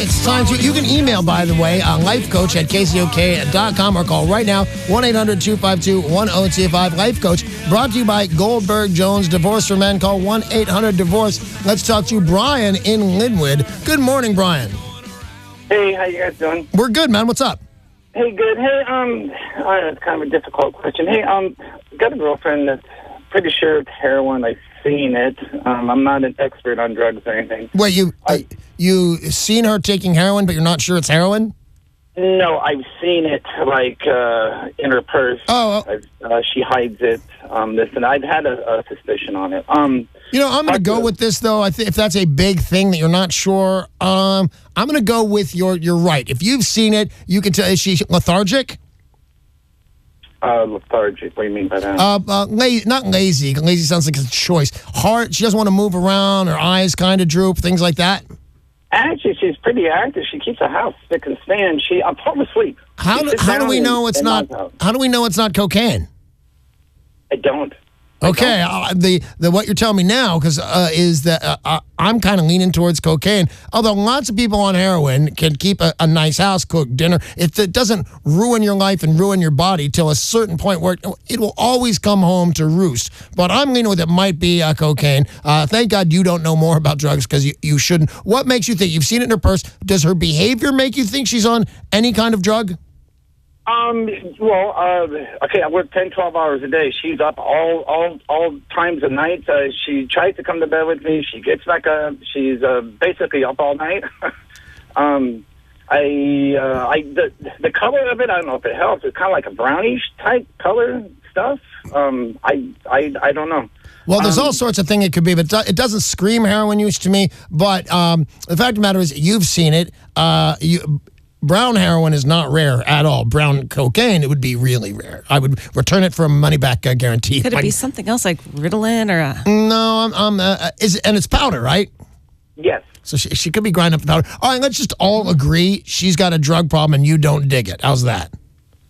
it's time to, you can email, by the way, lifecoach@KZOK.com or call right now, 1-800-252-1025. Life Coach, brought to you by Goldberg Jones Divorce for Men. Call 1-800-DIVORCE. Let's talk to Brian in Linwood. Good morning, Brian. Hey, how you guys doing? We're good, man. What's up? Hey, good. Hey, it's kind of a difficult question. Hey, got a girlfriend that's pretty sure it's heroin. I've seen it. I'm not an expert on drugs or anything. Wait, you seen her taking heroin, but you're not sure it's heroin? No, I've seen it, in her purse. Oh. She hides it. Listen, I've had a suspicion on it. I'm going to go with this, though. If that's a big thing that you're not sure, I'm going to go with you're right. If you've seen it, you can tell. Is she lethargic? Lethargic. What do you mean by that? Not lazy. Lazy sounds like a choice. Hard. She doesn't want to move around. Her eyes kind of droop. Things like that. Actually, she's pretty active. She keeps the house spick and span. I'll fall asleep. How do we know it's not? How do we know it's not cocaine? I don't. Okay, the what you're telling me now is that I'm kind of leaning towards cocaine. Although lots of people on heroin can keep a nice house, cook dinner. It doesn't ruin your life and ruin your body till a certain point where it will always come home to roost. But I'm leaning with it might be cocaine. Thank God you don't know more about drugs because you shouldn't. What makes you think? You've seen it in her purse. Does her behavior make you think she's on any kind of drug? Okay, I work 10, 12 hours a day. She's up all times of night. She tries to come to bed with me. She gets back up. She's basically up all night. The color of it, I don't know if it helps. It's kind of like a brownish type color stuff. I don't know. Well, there's all sorts of things it could be, but it doesn't scream heroin use to me. But the fact of the matter is, you've seen it. Brown heroin is not rare at all. Brown cocaine, it would be really rare. I would return it for a money-back guarantee. Could it be something else like Ritalin or No, and it's powder, right? Yes. So she could be grinding up the powder. All right, let's just all agree she's got a drug problem and you don't dig it. How's that?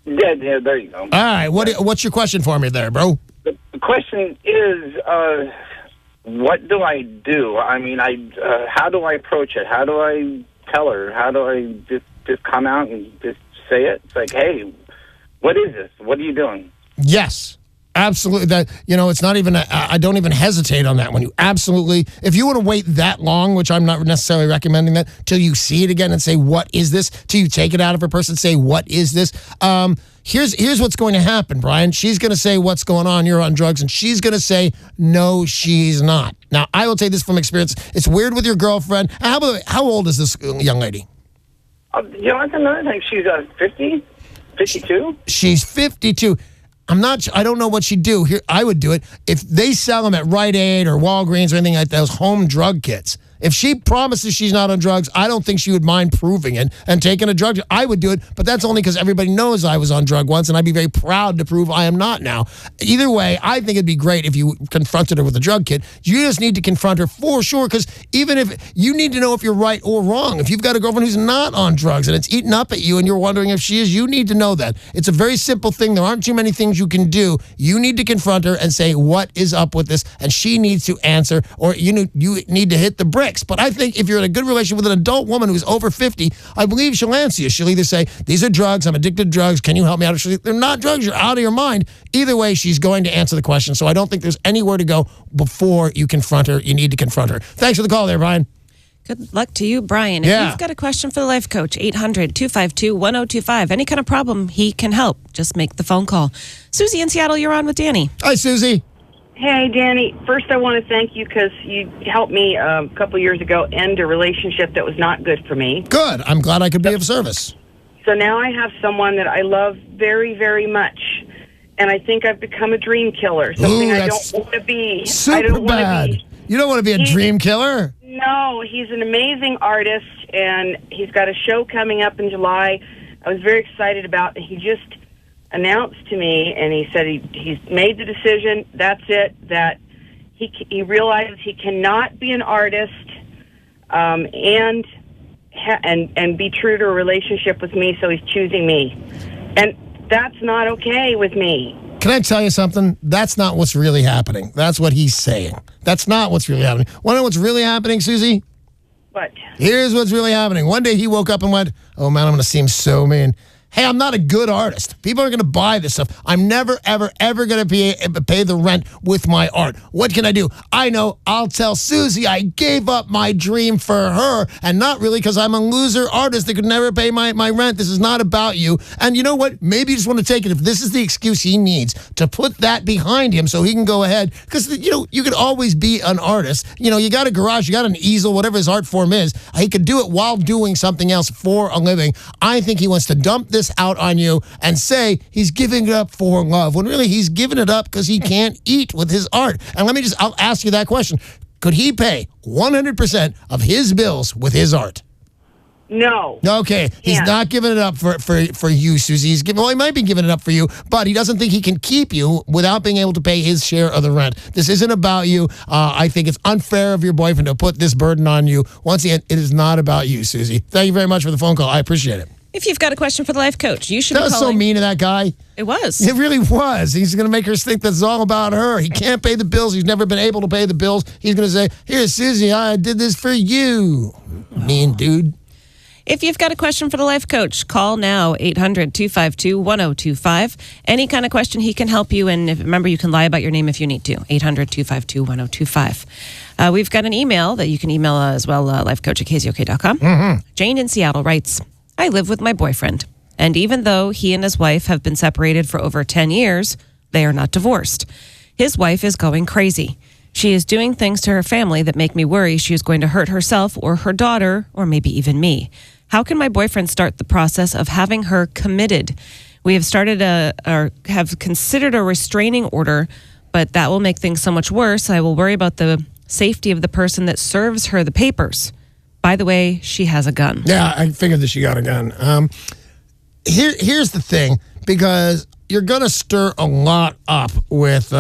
Yeah, there you go. All right, what's your question for me there, bro? The question is, what do I do? I mean, how do I approach it? How do I tell her? How do I just come out and just say it? It's like, hey, what is this? What are you doing? Yes, absolutely. That it's not even. I don't even hesitate on that one. You absolutely. If you want to wait that long, which I'm not necessarily recommending that, till you see it again and say, what is this? Till you take it out of her purse and say, what is this? Here's what's going to happen, Brian. She's going to say, what's going on? You're on drugs. And she's going to say, no, she's not. Now, I will tell you this from experience. It's weird with your girlfriend. How old is this young lady? I don't know. I think she's 50, 52. She's 52. I don't know what she'd do. Here, I would do it. If they sell them at Rite Aid or Walgreens or anything like those home drug kits, if she promises she's not on drugs, I don't think she would mind proving it and taking a drug. I would do it, but that's only because everybody knows I was on drug once, and I'd be very proud to prove I am not now. Either way, I think it'd be great if you confronted her with a drug kit. You just need to confront her for sure, because even if you need to know if you're right or wrong. If you've got a girlfriend who's not on drugs and it's eating up at you and you're wondering if she is, you need to know that. It's a very simple thing. There aren't too many things you can do. You need to confront her and say, what is up with this? And she needs to answer, or you need to hit the bricks. But I think if you're in a good relationship with an adult woman who's over 50, I believe she'll answer you. She'll either say, these are drugs, I'm addicted to drugs, can you help me out? Or she'll say, they're not drugs, you're out of your mind. Either way, she's going to answer the question. So I don't think there's anywhere to go before you confront her. You need to confront her. Thanks for the call there, Brian. Good luck to you, Brian. If you've got a question for the life coach, 800-252-1025. Any kind of problem, he can help. Just make the phone call. Susie in Seattle, you're on with Danny. Hi, Susie. Hey, Danny. First, I want to thank you because you helped me a couple years ago end a relationship that was not good for me. Good. I'm glad I could be of service. So now I have someone that I love very, very much. And I think I've become a dream killer. Something I don't want to be. Super bad. You don't want to be a dream killer? No, he's an amazing artist, and he's got a show coming up in July I was very excited about. He just announced to me, and he said he's made the decision, that's it, that he realizes he cannot be an artist and be true to a relationship with me, so he's choosing me. And that's not okay with me. Can I tell you something? That's not what's really happening. That's what he's saying. That's not what's really happening. Want to know what's really happening, Susie? What? Here's what's really happening. One day he woke up and went, oh, man, I'm going to seem so mean. Hey, I'm not a good artist. People are going to buy this stuff. I'm never, ever, ever going to pay the rent with my art. What can I do? I know. I'll tell Susie I gave up my dream for her, and not really because I'm a loser artist that could never pay my rent. This is not about you. And you know what? Maybe you just want to take it. If this is the excuse he needs to put that behind him so he can go ahead. Because, you could always be an artist. You got a garage, you got an easel, whatever his art form is. He could do it while doing something else for a living. I think he wants to dump this out on you and say he's giving it up for love, when really he's giving it up because he can't eat with his art. And I'll ask you that question. Could he pay 100% of his bills with his art? No. Okay, he's not giving it up for you, Susie. He might be giving it up for you, but he doesn't think he can keep you without being able to pay his share of the rent. This isn't about you. I think it's unfair of your boyfriend to put this burden on you. Once again, it is not about you, Susie. Thank you very much for the phone call. I appreciate it. If you've got a question for the life coach, you should be calling. That was so mean to that guy. It was. It really was. He's going to make her think that's all about her. He can't pay the bills. He's never been able to pay the bills. He's going to say, here, Susie, I did this for you. Mean dude. If you've got a question for the life coach, call now, 800-252-1025. Any kind of question, he can help you. And remember, you can lie about your name if you need to, 800-252-1025. We've got an email that you can email as well, lifecoach@kzok.com. Mm-hmm. Jane in Seattle writes, I live with my boyfriend, and even though he and his wife have been separated for over 10 years, they are not divorced. His wife is going crazy. She is doing things to her family that make me worry she is going to hurt herself or her daughter, or maybe even me. How can my boyfriend start the process of having her committed? We have have considered a restraining order, but that will make things so much worse. I will worry about the safety of the person that serves her the papers. By the way, she has a gun. Yeah, I figured that she got a gun. Here's the thing, because you're going to stir a lot up with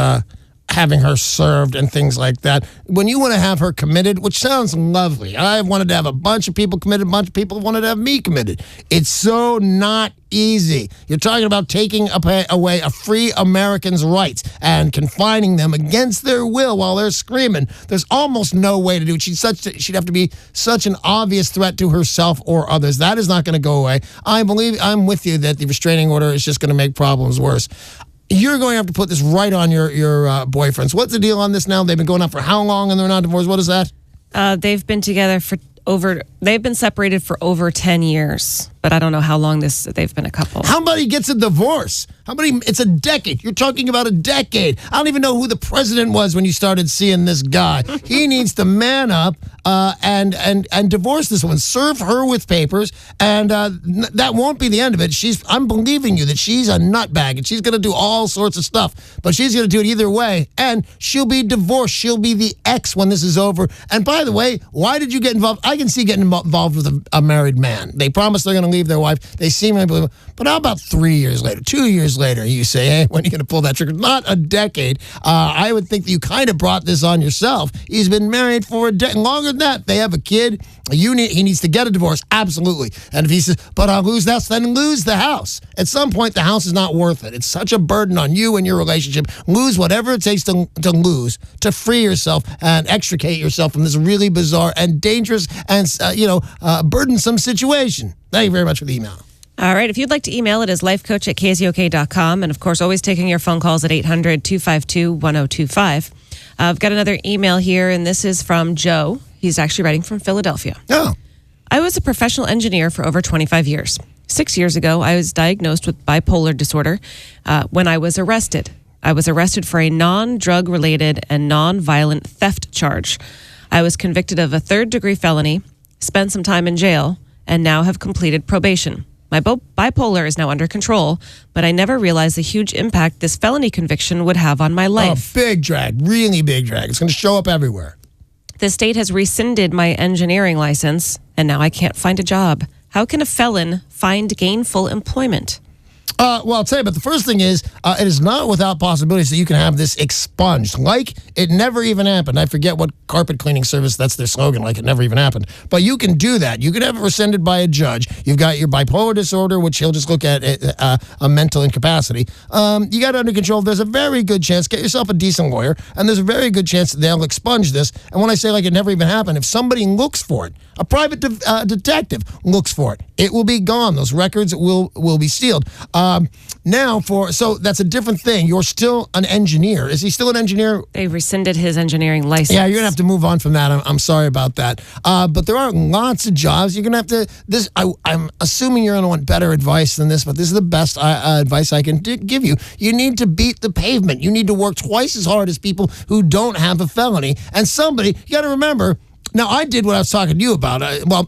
having her served and things like that. When you want to have her committed, which sounds lovely. I wanted to have a bunch of people committed. A bunch of people wanted to have me committed. It's so not easy. You're talking about taking away a free American's rights and confining them against their will while they're screaming. There's almost no way to do it. She'd have to be such an obvious threat to herself or others. That is not going to go away. I'm with you that the restraining order is just going to make problems worse. You're going to have to put this right on your boyfriends. What's the deal on this now? They've been going on for how long and they're not divorced? What is that? They've been together they've been separated for over 10 years, but I don't know how long they've been a couple. How about he gets a divorce? It's a decade. You're talking about a decade. I don't even know who the president was when you started seeing this guy. He needs to man up and divorce this woman. Serve her with papers, and that won't be the end of it. I'm believing you that she's a nutbag, and she's going to do all sorts of stuff, but she's going to do it either way, and she'll be divorced. She'll be the ex when this is over. And by the way, why did you get involved? I can see getting involved with a married man. They promise they're going to leave their wife. They seem unbelievable. But how about 3 years later, 2 years later, you say, hey, when are you going to pull that trigger? Not a decade. I would think that you kind of brought this on yourself. He's been married for a decade. Longer than that, they have a kid. He needs to get a divorce. Absolutely. And if he says, but I'll lose the house, then lose the house. At some point, the house is not worth it. It's such a burden on you and your relationship. Lose whatever it takes to lose, to free yourself and extricate yourself from this really bizarre and dangerous and, burdensome situation. Thank you very much for the email. All right. If you'd like to email, it is lifecoach@KZOK.com. And, of course, always taking your phone calls at 800-252-1025. I've got another email here, and this is from Joe. He's actually writing from Philadelphia. Oh. I was a professional engineer for over 25 years. 6 years ago, I was diagnosed with bipolar disorder when I was arrested. I was arrested for a non-drug-related and non-violent theft charge. I was convicted of a third-degree felony, spent some time in jail, and now have completed probation. My bipolar is now under control, but I never realized the huge impact this felony conviction would have on my life. Oh, big drag, really big drag. It's going to show up everywhere. The state has rescinded my engineering license, and now I can't find a job. How can a felon find gainful employment? Well, I'll tell you, but the first thing is, it is not without possibilities that you can have this expunged. Like it never even happened. I forget what carpet cleaning service, that's their slogan, like it never even happened. But you can do that. You can have it rescinded by a judge. You've got your bipolar disorder, which he'll just look at a mental incapacity. You got it under control. There's a very good chance, get yourself a decent lawyer, and there's a very good chance that they'll expunge this. And when I say like it never even happened, if somebody looks for it, a private detective looks for it, it will be gone. Those records will be sealed. So that's a different thing. You're still an engineer. Is he still an engineer? They rescinded his engineering license. Yeah, you're going to have to move on from that. I'm sorry about that. But there are lots of jobs. You're going to have to, I'm assuming you're going to want better advice than this, but this is the best advice I can give you. You need to beat the pavement. You need to work twice as hard as people who don't have a felony. And you got to remember, now, I did what I was talking to you about.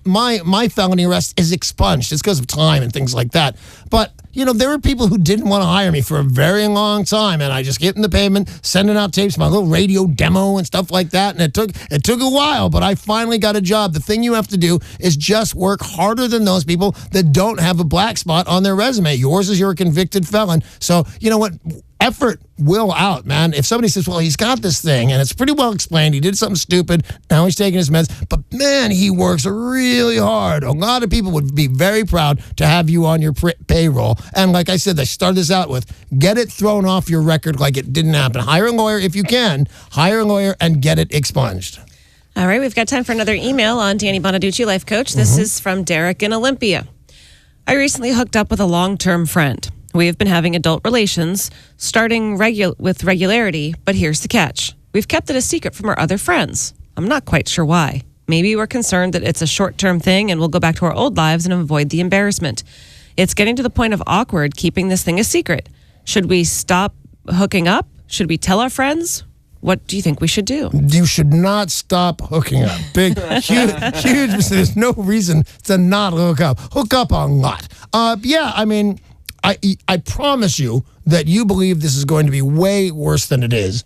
My felony arrest is expunged. It's because of time and things like that. But, there were people who didn't want to hire me for a very long time, and I just get in the pavement, sending out tapes, my little radio demo and stuff like that, and it took a while, but I finally got a job. The thing you have to do is just work harder than those people that don't have a black spot on their resume. Yours is you're a convicted felon. So, you know what? Effort will out, man. If somebody says, well, he's got this thing, and it's pretty well explained, he did something stupid, now he's taking his meds, but man, he works really hard. A lot of people would be very proud to have you on your payroll. And like I said, they started this out with, get it thrown off your record like it didn't happen. Hire a lawyer if you can. Hire a lawyer and get it expunged. All right, we've got time for another email on Danny Bonaduce, life coach. This is from Derek in Olympia. I recently hooked up with a long-term friend. We have been having adult relations, starting with regularity, but here's the catch. We've kept it a secret from our other friends. I'm not quite sure why. Maybe we're concerned that it's a short-term thing and we'll go back to our old lives and avoid the embarrassment. It's getting to the point of awkward keeping this thing a secret. Should we stop hooking up? Should we tell our friends? What do you think we should do? You should not stop hooking up. Big, huge. There's no reason to not hook up. Hook up a lot. I promise you that you believe this is going to be way worse than it is.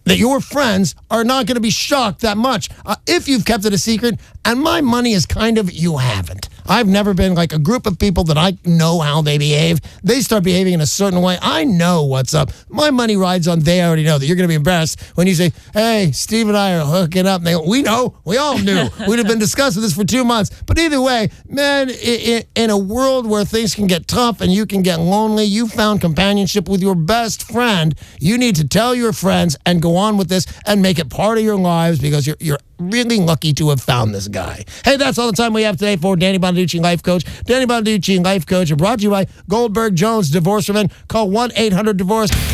That your friends are not going to be shocked that much if you've kept it a secret. And my money is kind of you haven't. I've never been like a group of people that I know how they behave. They start behaving in a certain way. I know what's up. My money rides on they already know that you're going to be embarrassed when you say, hey, Steve and I are hooking up. And they go, we know. We all knew. We'd have been discussing this for 2 months. But either way, man, in a world where things can get tough and you can get lonely, you found companionship with your best friend. You need to tell your friends and go on with this and make it part of your lives because you're really lucky to have found this guy. Hey, that's all the time we have today for Danny Bonaduce, Life Coach. Danny Bonaduce, Life Coach, brought to you by Goldberg Jones Divorce Prevent. Call 1-800-DIVORCE.